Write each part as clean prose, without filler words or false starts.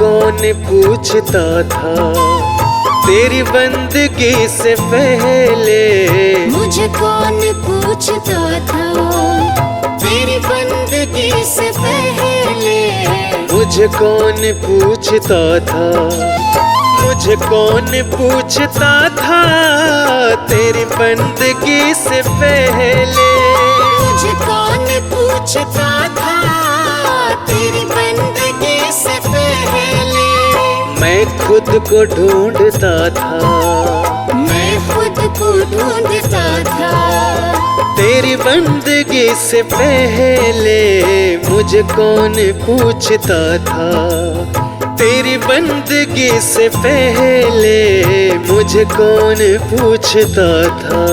कौन पूछता था तेरी बंदगी से पहले। मुझे कौन पूछता था तेरी बंदगी से पहले। मुझे कौन पूछता था, मुझे कौन पूछता था तेरी बंदगी से पहले। मुझे कौन पूछता था तेरी बंदगी से पहले। मैं खुद को ढूंढता था, मैं खुद को ढूंढता था तेरी बंदगी से पहले। मुझे कौन पूछता था तेरी बंदगी से पहले। मुझे कौन पूछता था।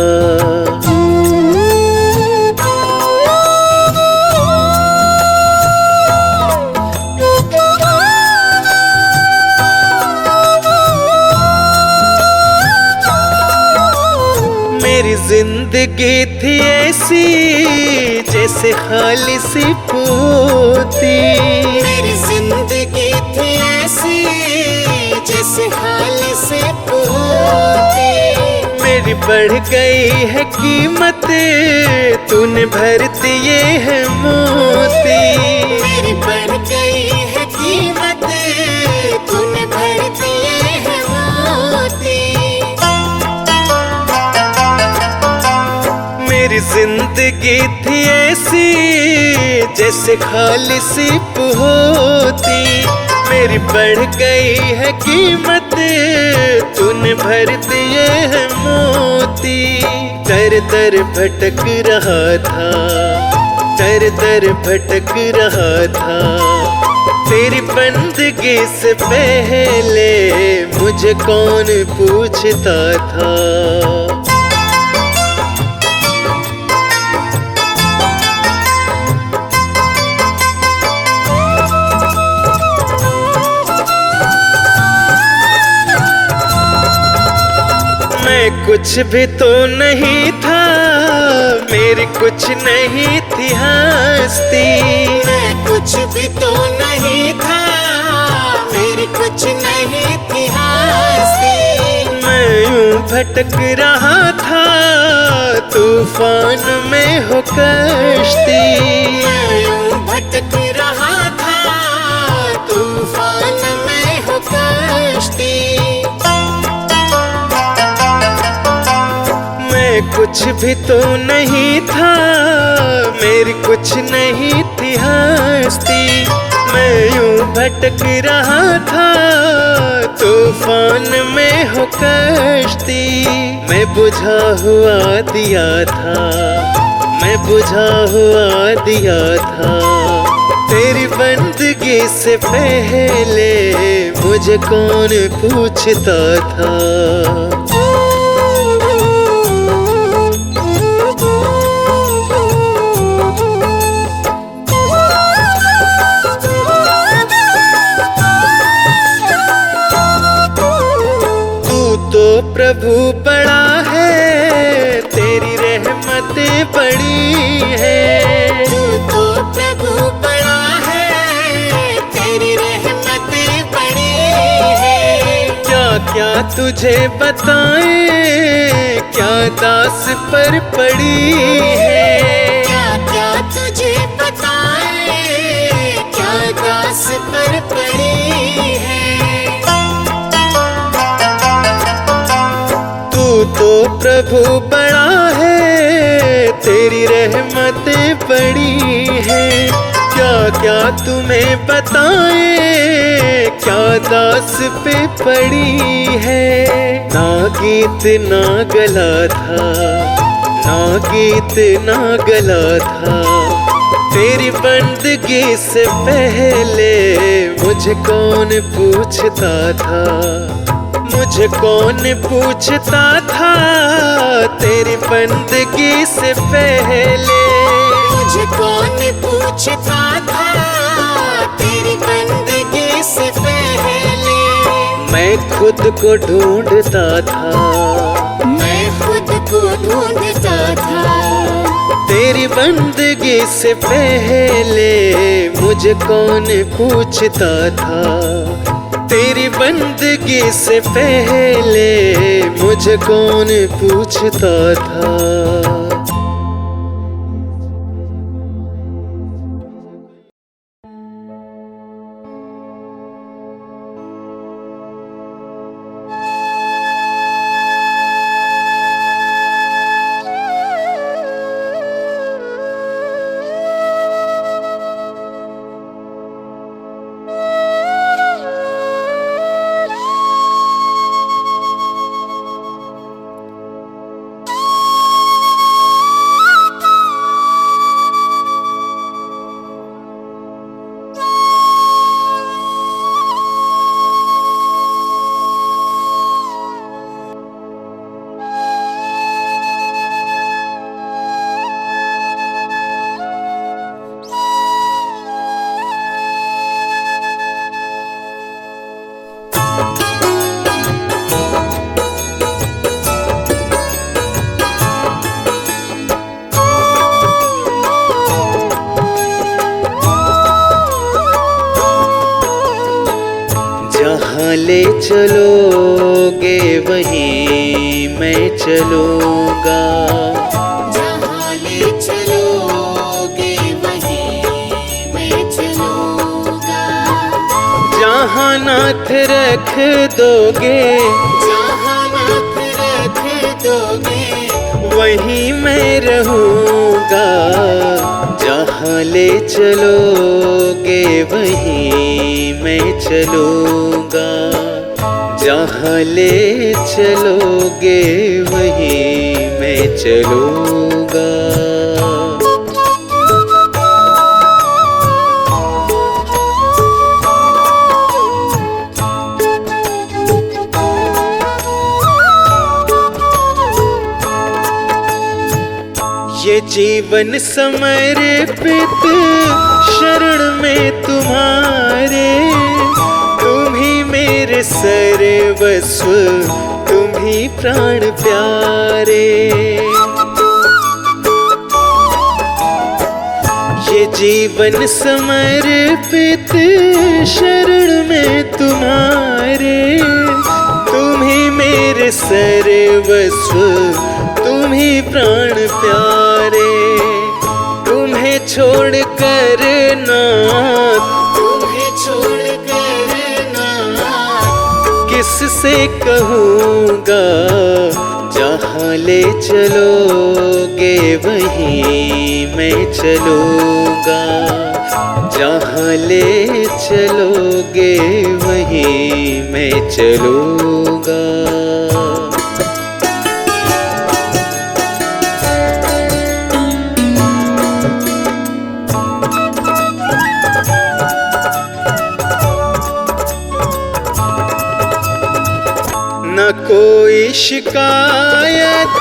मेरी जिंदगी थी ऐसी जैसे खाली सी पोती। मेरी जिंदगी थी ऐसी जैसे खाली सी पोती। मेरी बढ़ गई है कीमत तूने भर दिए है मोती। मेरी बढ़ गई है कीमत तूने भर दिए है मोती। मेरी जिंदगी थी ऐसी जैसे खाली सी होती। मेरी बढ़ गई है कीमत तूने भर दिए है मोती। दर दर भटक रहा था, दर दर भटक रहा था तेरी बंदगी से पहले। मुझे कौन पूछता था। मैं कुछ भी तो नहीं था, मेरी कुछ नहीं थी हस्ती। मैं कुछ भी तो नहीं था, मेरी कुछ नहीं थी हस्ती। मैं यूं भटक रहा था तूफान में हो कश्ती। मैं यूं भटक रहा था तूफान में हो कश्ती। कुछ भी तो नहीं था, मेरी कुछ नहीं थी हस्ती। मैं यूं भटक रहा था तूफान में हो कश्ती। मैं बुझा हुआ दिया था, मैं बुझा हुआ दिया था तेरी बंदगी से पहले। मुझे कौन पूछता था। प्रभु बड़ा है तेरी रहमतें बड़ी है। तू तो प्रभु बड़ा है तेरी रहमतें बड़ी है। क्या क्या तुझे बताएं क्या दास पर पड़ी है। क्या क्या तुझे बताएं क्या दास पर पड़ी है। तो प्रभु बड़ा है तेरी रहमतें बड़ी है। क्या क्या तुम्हें बताएं क्या दास पे पड़ी है। ना गीत ना गला था, ना गीत ना गला था तेरी बंदगी से पहले। मुझे कौन पूछता था, मुझे कौन पूछता था तेरी बंदगी से पहले। मुझे कौन पूछता था तेरी बंदगी से पहले। मैं खुद को ढूंढता था, मैं खुद को ढूंढता था तेरी बंदगी से पहले। मुझे कौन पूछता था तेरी बंदगी से पहले मुझे कौन पूछता था। जहाँ ले चलोगे वहीं मैं चलूँगा। जहाँ ले चलोगे वहीं मैं चलूँगा। जहाँ नाथ रख दोगे, जहाँ नाथ रख दोगे वहीं मैं रहूँगा। जहाँ ले चलोगे वहीं मैं चलूँगा। जहाँ ले चलोगे वहीं मैं चलूँगा। ये जीवन समर्पित शरण में तुम्हारे। तुम ही मेरे सर्वस्व, तुम ही प्राण प्यारे। ये जीवन समर्पित शरण में तुम्हारे। तुम ही मेरे सर्वस्व, तुम ही प्राण प्यारे। तुम्हें छोड़ कर नाथ, तुम्हें छोड़ कर नाथ किससे कहूँगा। जहाँ ले चलोगे वहीं मैं चलूँगा। जहाँ ले चलोगे वहीं मैं चलूँगा। न कोई शिकायत,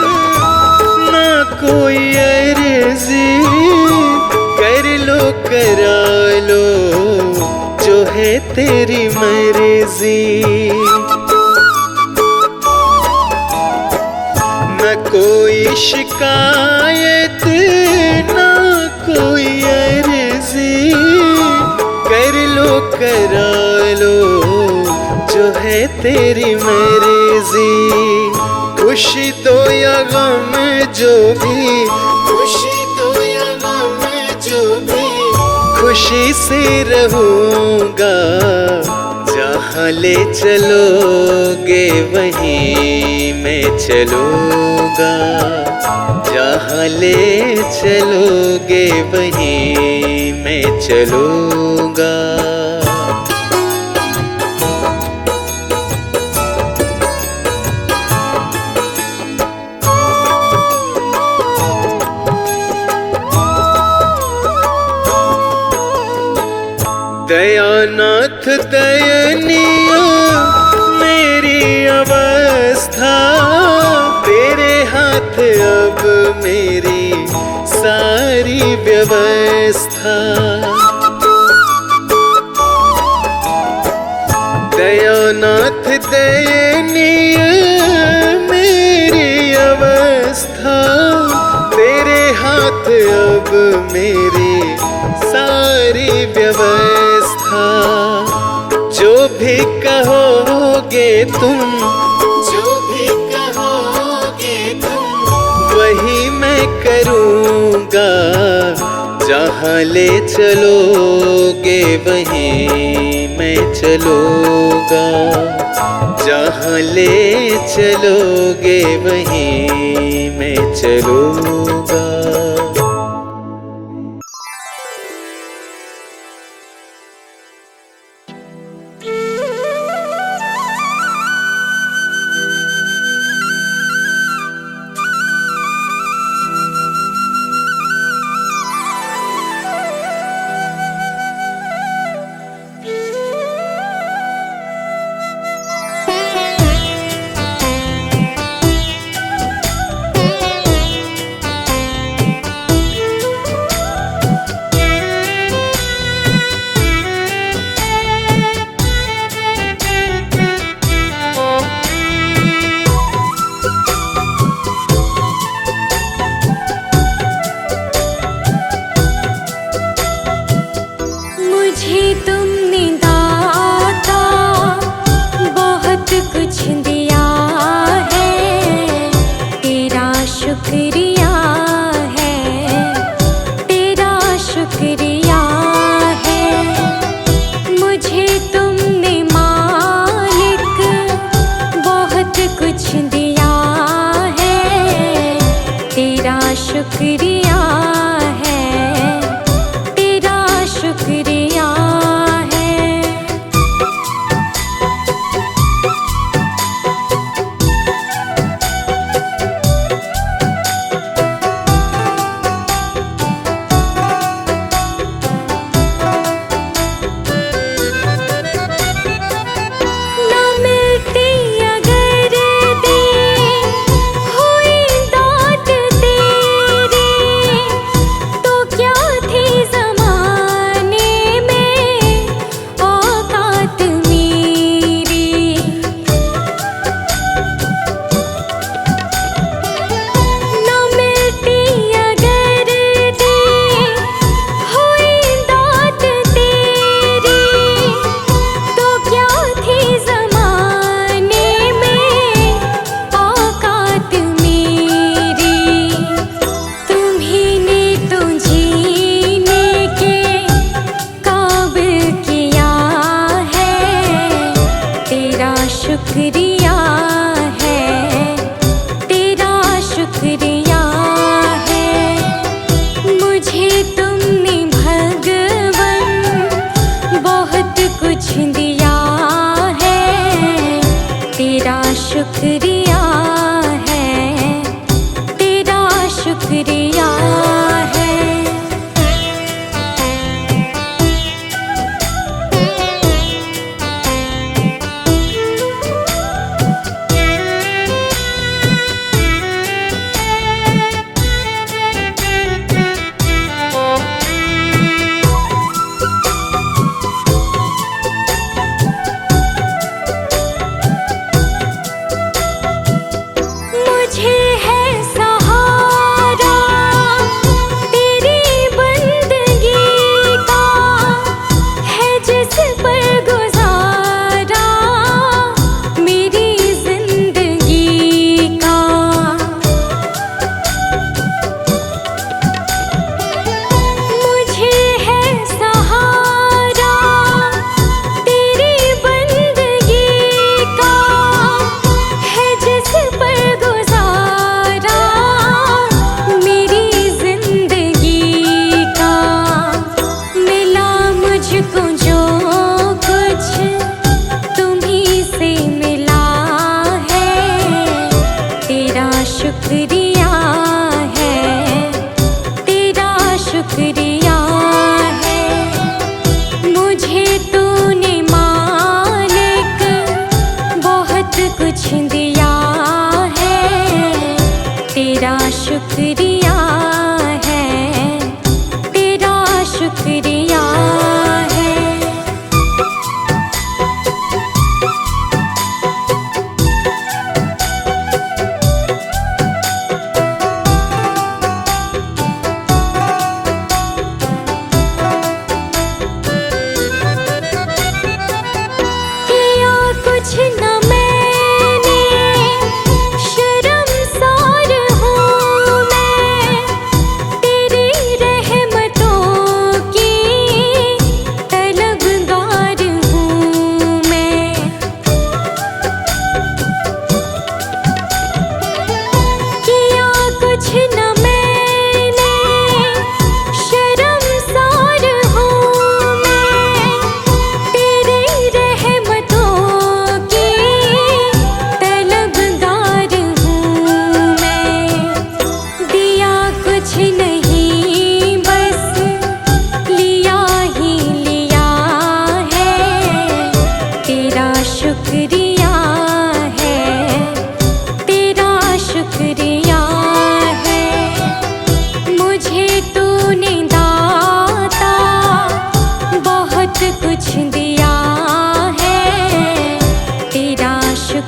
न कोई अर्जी। कर लो करा लो जो है तेरी मर्जी। न कोई शिकायत, न कोई अर्जी। कर लो करा लो जो है तेरी मर्जी। खुशी दो या गम जो भी, खुशी दो या गम जो भी खुशी से रहूँगा। जहाँ ले चलोगे वहीं मैं चलूँगा। जहाँ ले चलोगे वहीं मैं चलूँगा। दयानाथ दयनीय मेरी अवस्था। तेरे हाथ अब मेरी सारी व्यवस्था। दयानाथ दयनीय मेरी अवस्था। तेरे हाथ अब मेरी सारी व्यवस्था। जो भी कहोगे तुम, जो भी कहोगे तुम, वही मैं करूँगा। जहाँ ले चलोगे वहीं मैं चलूँगा। जहाँ ले चलोगे वहीं मैं चलूँगा।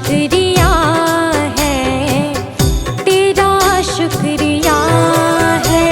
शुक्रिया है, तेरा शुक्रिया है।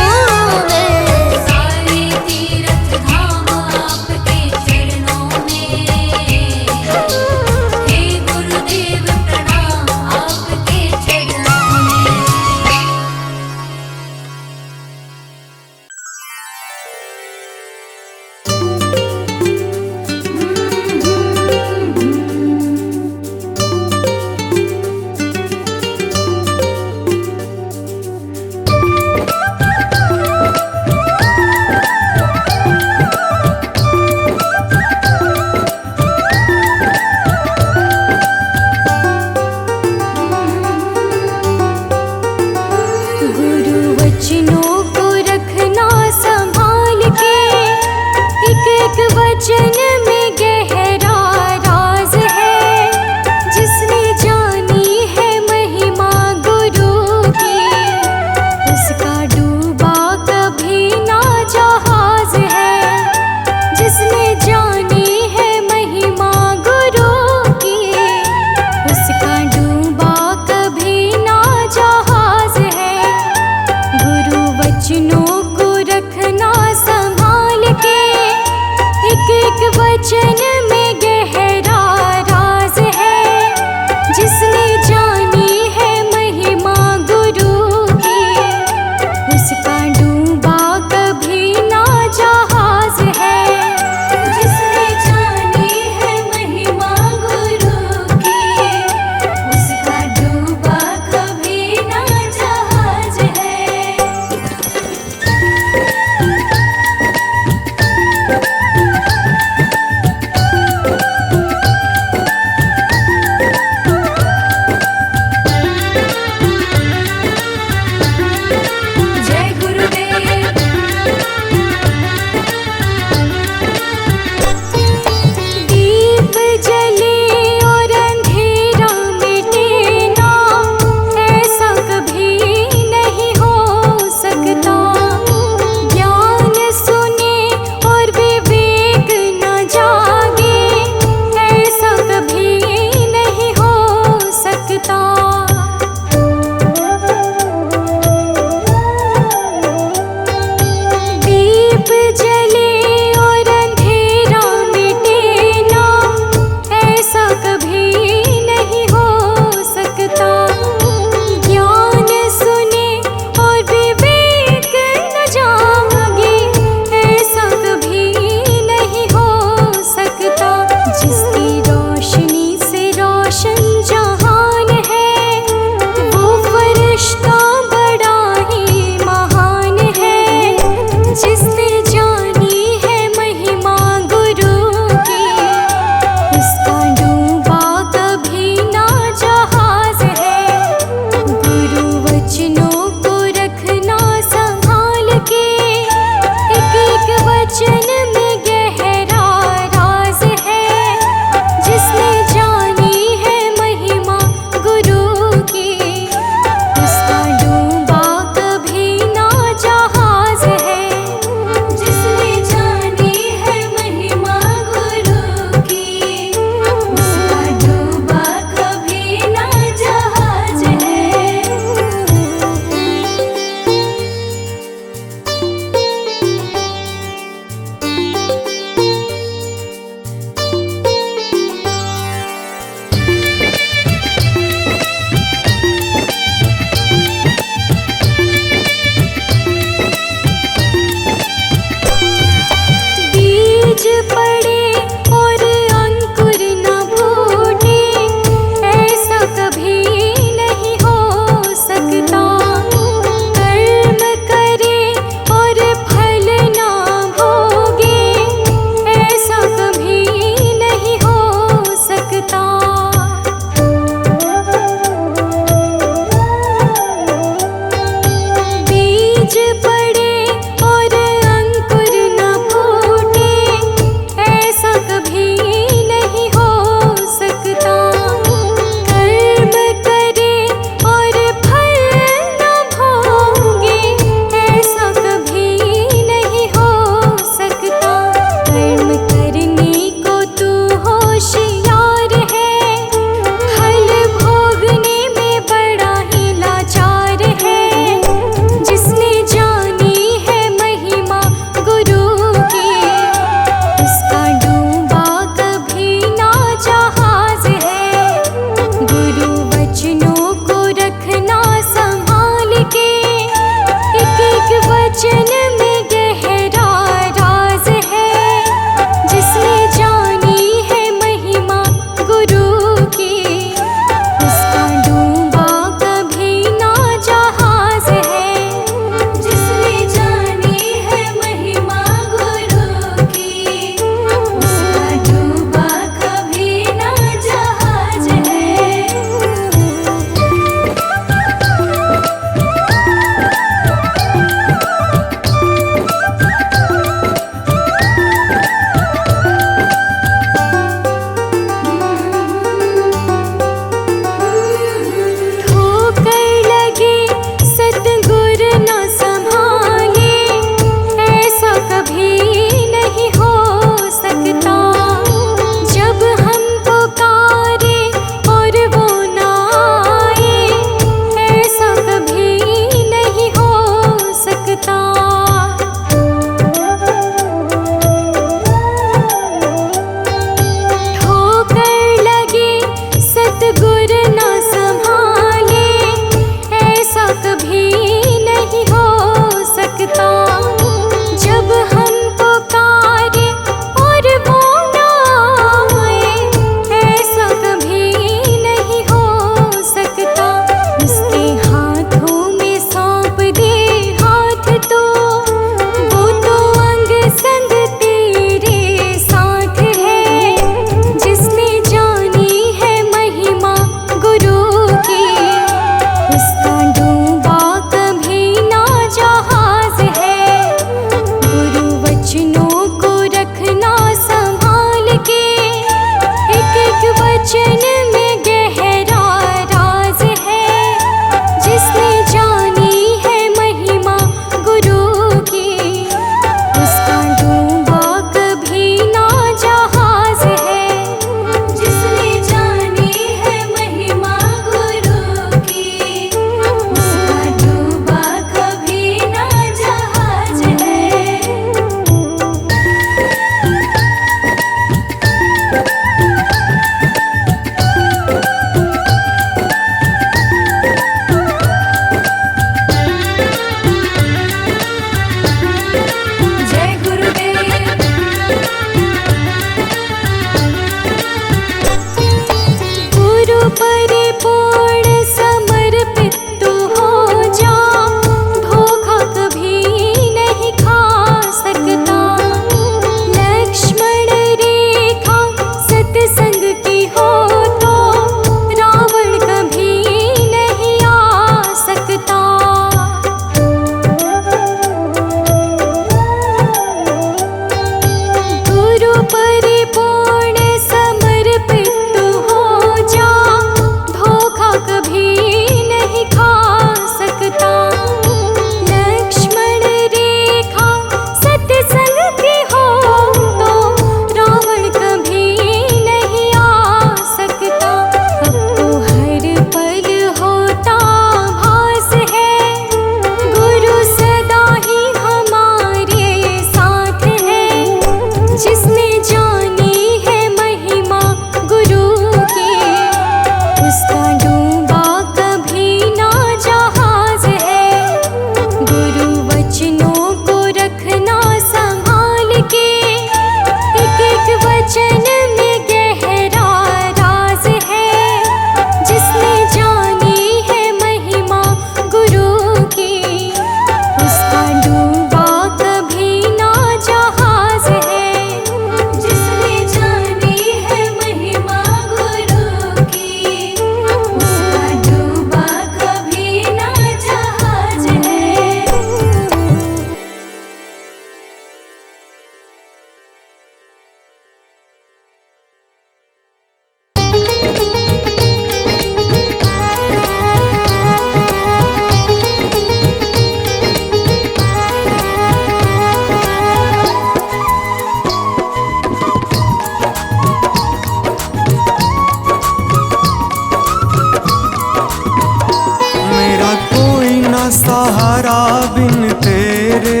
सहारा बिन तेरे,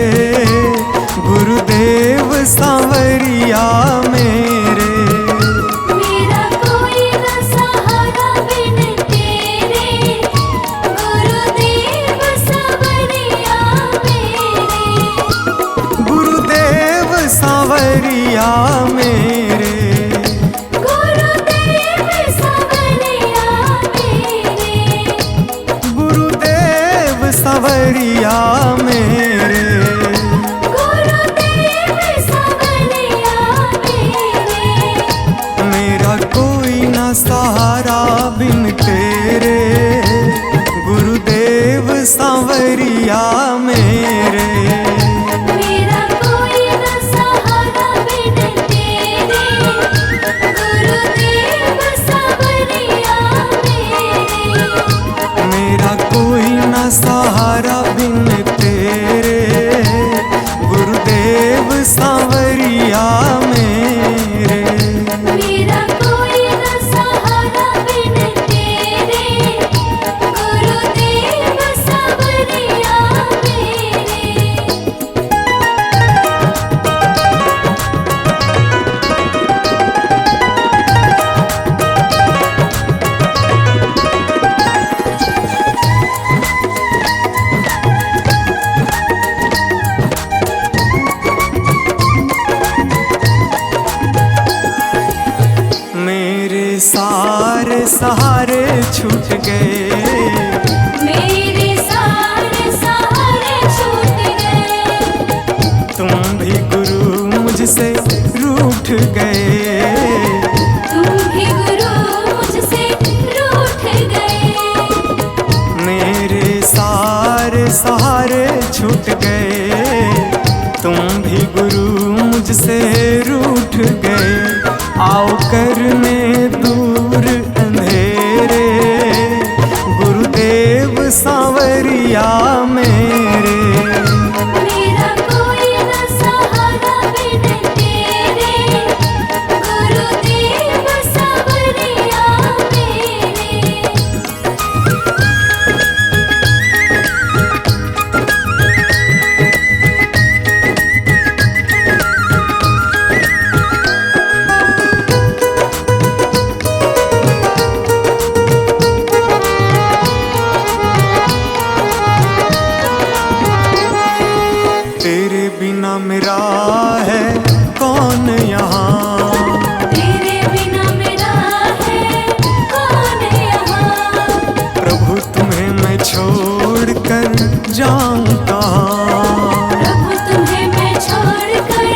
गुरुदेव सांवरिया मेरे। मेरा कोई न सहारा बिन तेरे, गुरुदेव सांवरिया मेरे। गुरुदेव सांवरिया मेरे, गुरुदेव सांवरिया मेरे। गुरुदेव सांवरिया मेरे। गुरुदेव सांवरिया मेरे। मेरा कोई ना सहारा बिन तेरे, गुरुदेव सांवरिया मेरे। मेरा कोई न सहारा बिन तेरे, गुरुदेव सांवरिया मेरे। मेरा कोई ना सहारा बिन तेरे, गुरुदेव सांवरिया मेरे। मेरा कोई न सहारा बिन तेरे, गुरुदेव सांवरिया मेरे। मेरे सारे सहारे छूट गए, मेरे सारे सहारे छूट गए। तुम भी गुरु मुझसे रूठ गए। तुम भी गुरु मुझसे रूठ गए। मेरे सारे सहारे छूट गए, तुम भी गुरु मुझसे रूठ गए। आओ करने दूर अंधेरे, गुरुदेव सांवरिया मेरे। मेरा कोई न सहारा बिन तेरे, गुरुदेव सांवरिया मेरे। तेरे बिना मेरा है कौन यहाँ, तेरे बिना मेरा है कौन यहाँ। प्रभु तुम्हें मैं छोड़ कर जाऊं कहाँ। प्रभु तुम्हें मैं छोड़ कर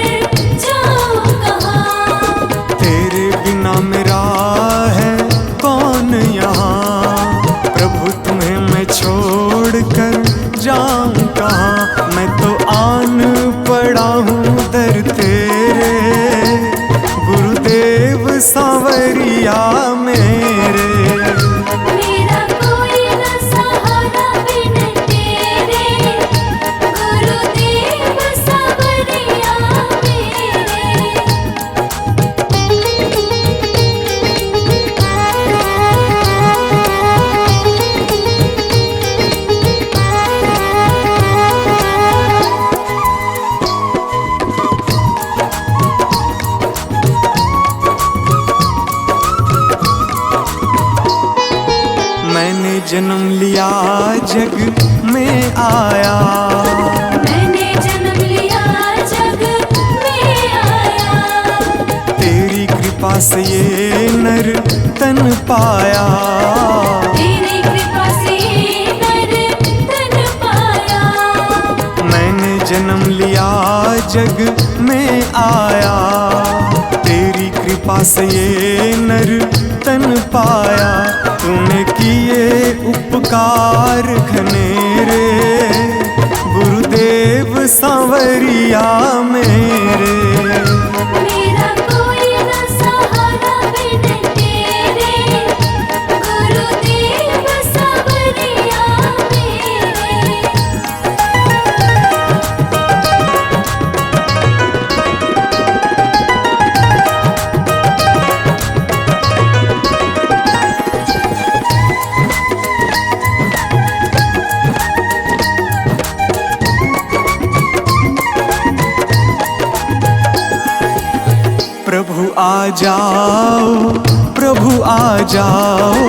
जाऊं कहाँ। तेरे बिना मेरा है कौन यहाँ, प्रभु तुम्हें मैं छोड़ कर जाऊं कहाँ। मैं तो आन पड़ा हूँ दर तेरे, गुरुदेव सांवरिया मेरे। मेरा कोई न सहारा बिन तेरे, गुरुदेव सांवरिया मैंने जन्म लिया जग में आया, मैंने जन्म लिया जग में आया। तेरी कृपा से ये नर तन पाया। तेरी कृपा से नर तन पाया। मैंने जन्म लिया जग में आया, तेरी कृपा से ये नर तन पाया। तूने किए उपकार घनेरे, गुरुदेव सांवरिया मेरे। मेरा कोई न सहारा बिन तेरे, गुरुदेव सांवरिया मेरे। प्रभु आ जाओ, प्रभु आ जाओ,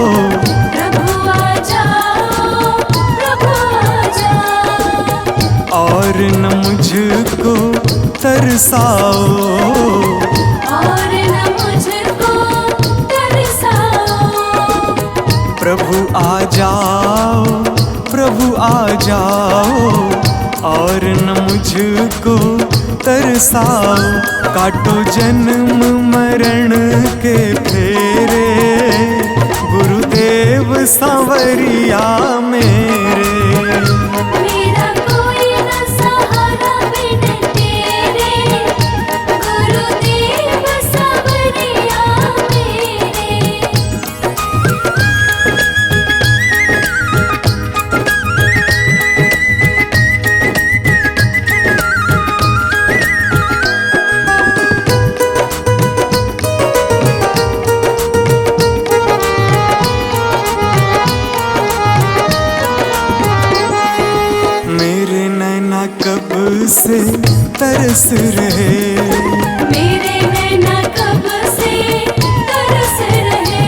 प्रभु आ जाओ, प्रभु आ जाओ, और न मुझको तरसाओ, और न मुझको तरसाओ। प्रभु आ जाओ, प्रभु आ जाओ, और न मुझको तरसाओ। काटो जन्म मरण के फेरे, गुरुदेव सांवरिया मेरे। मेरा कोई न सहारा बिन तेरे, गुरुदेव सांवरिया मेरे। मेरे नैना कब से तरस रहे, मेरे नैना कब से तरस रहे,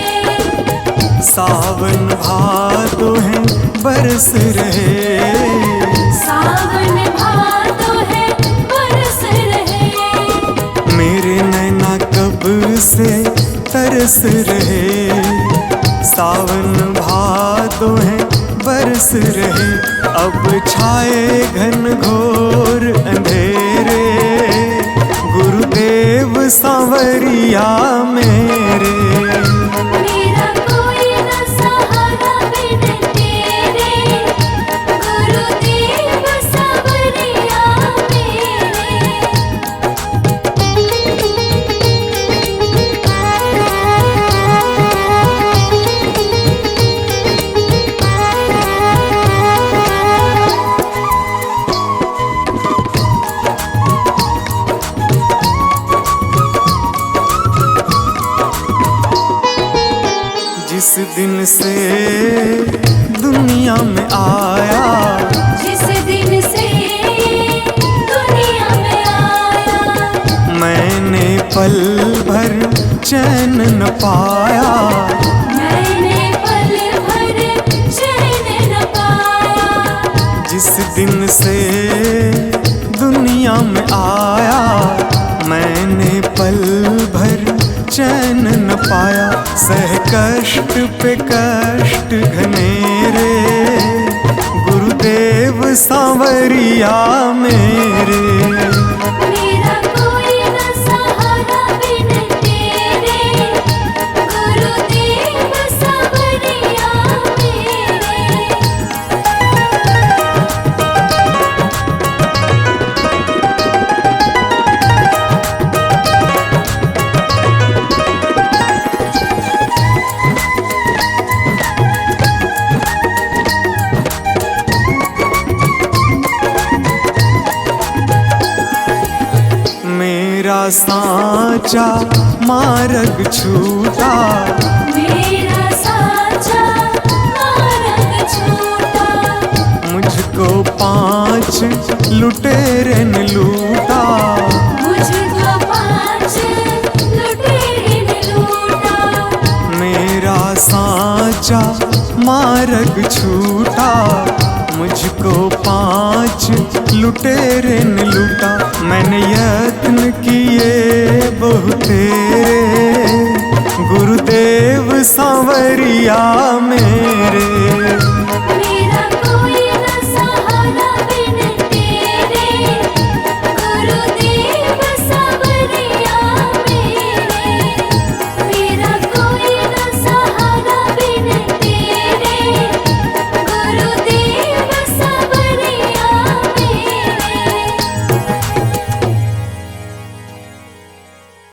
सावन भादो है बरस रहे, सावन भादो है बरस रहे। मेरे नैना कब से तरस रहे, सावन भादो है बरस रहे। अब छाए घन घोर अंधेरे, गुरुदेव सांवरिया मेरे। मेरा कोई न सहारा बिन तेरे, गुरुदेव सांवरिया जिस दिन से दुनिया में आया, जिस दिन से दुनिया में आया, मैंने पल भर चैन न पाया, मैंने पल भर चैन न पाया। जिस दिन से दुनिया में आया, मैंने पल भर चैन न पाया। सह कष्ट पे कष्ट घनेरे, गुरुदेव सांवरिया मेरे। मेरा कोई न सहारा बिन तेरे, गुरुदेव सांवरिया मेरे। मेरा साचा मार्ग छूटा, मेरा साचा मार्ग छूटा, मुझको 5 लुटेरे ने लूटा, मुझको 5 लुटेरे ने लूटा। मेरा साचा मार्ग छूटा, मुझको 5 लुटेरे ने लूटा। मैंने यत्न किए बहुतेरे, गुरुदेव सांवरिया में।